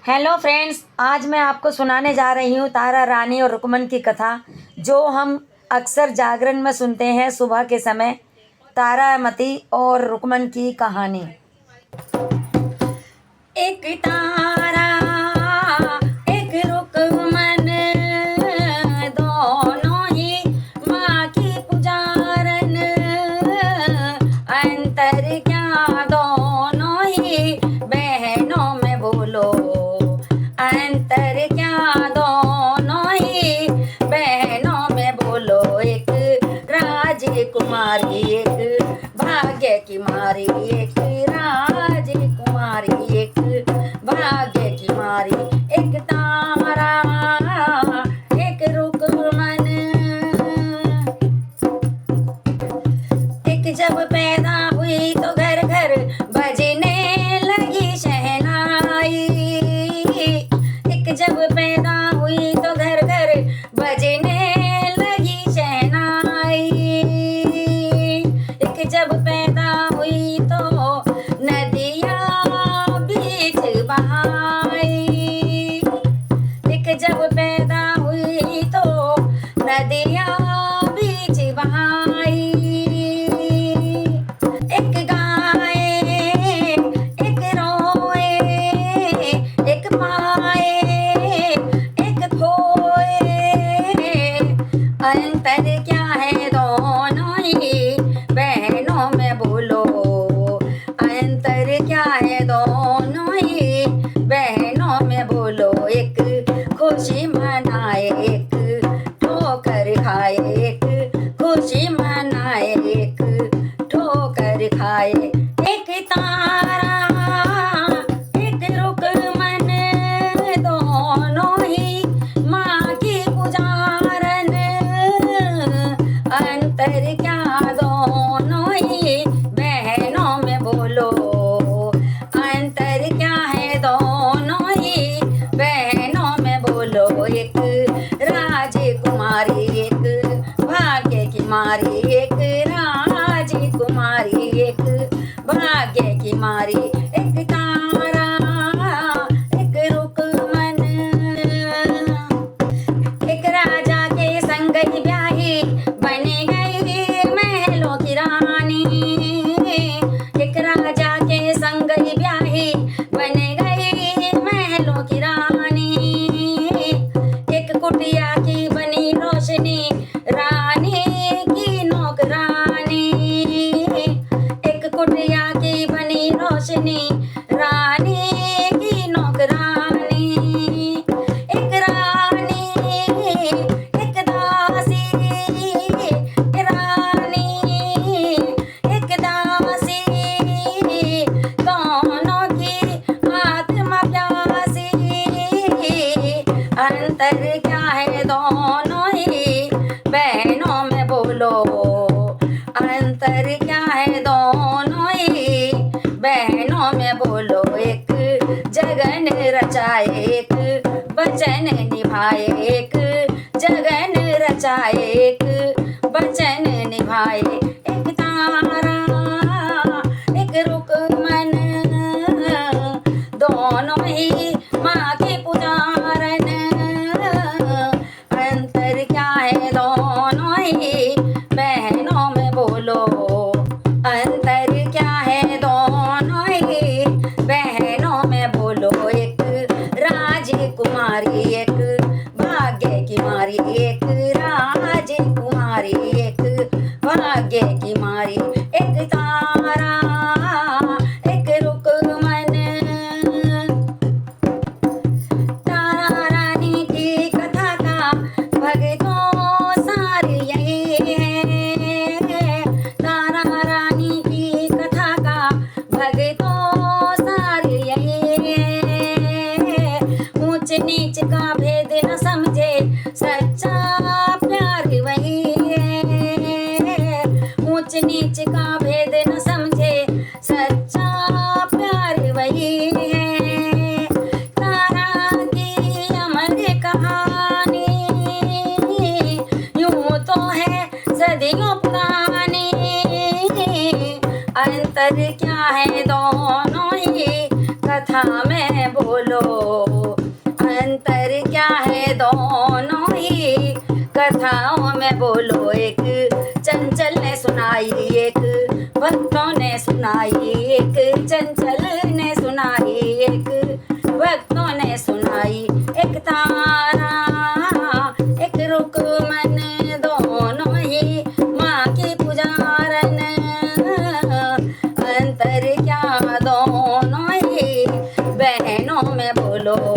Hello friends, आज मैं आपको सुनाने जा रही हूँ तारा रानी और रुकमन की कथा, जो हम अक्सर जागरण में सुनते हैं सुबह के समय। तारामती और रुकमन की कहानी। एक तारा एक रुकमन, दोनों ही माँ की पुजारन। अंतर क्या दोनों ही बहनों में बोलो, अंतर क्या दोनों ही बहनों में बोलो। एक राजकुमारी एक भाग्य की मारी, एक राजकुमारी एक भाग्य की मारी। एक तारा एक रुकमन, एक जब पैदा हुई तो घर घर बजने लगी शहनाई। एक जब पैदा हुई तो घर घर बजने लगी शहनाई। एक जब पैदा हुई तो नदियाँ बीच बहाई। एक जब पैदा हुई तो नदियाँ बीच बहाई। एक गाए एक रोए, एक पाए एक खोए। अंतर क्या है दोनों ही बहनों में बोलो, अंतर क्या है दोनों ही बहनों में बोलो। एक खुशी मनाए एक ठोकर खाए, एक खुशी मनाए एक ठोकर खाए। एक तारा एक रुकमन, दोनों ही माँ की पुजारन। अंतर क्या दोनों ही बहनों में बोलो, अंतर क्या है दोनों ही बहनों में बोलो। एक राजकुमारी एक भाग्य की मारी, एक राजकुमारी एक भाग्य की मारी। एक तारा एक रुकमन, एक राजा के संग ही ब्याही बन गई महलों की रानी। एक राजा के संग ही ब्याही बन गई महलों की रानी। एक कुटिया की बनी रोशनी रानी की नौकरानी। एक कुटिया की बनी रोशनी रानी की नौकरानी। एक रानी एक दासी, रानी एक दासी, दोनों की आत्मा प्यासी। अंतर क्या है दोनों ही बहनों में बोलो, अंतर क्या है दोनों ही बहनों में बोलो। एक जगन रचाए एक वचन निभाए, एक जगन रचाए एक वचन निभाए। एक तारा एक रुकमन, दोनों ही माँ की पुजारन। अंतर क्या है दोनों ही बहनों में बोलो, अंतर क्या है दोनों ही बहनों में बोलो। एक राजकुमारी एक भाग्य की मारी, एक राजकुमारी एक भाग्य की मारी। एक तारा एक रुकमन, तारा रानी की कथा का भक्तों सार यही है। तारा रानी की कथा का भक्तों सार यही है। ऊंच नीच का भेद न समझे सच्चा प्यार वही है। ऊंच नीच का भेद न समझे सच्चा प्यार वही है। तारा की अमर कहानी यूं तो है सदियों पुरानी। अंतर क्या है दोनों ही कथा में बोलो। कथाओं में बोलो एक चंचल ने सुनाई, एक भक्तों ने सुनाई, एक चंचल ने सुनाई, एक भक्तों ने सुनाई। एक तारा एक रुकमन दोनों ही माँ की पुजारन, अंतर क्या दोनों ही बहनों में बोलो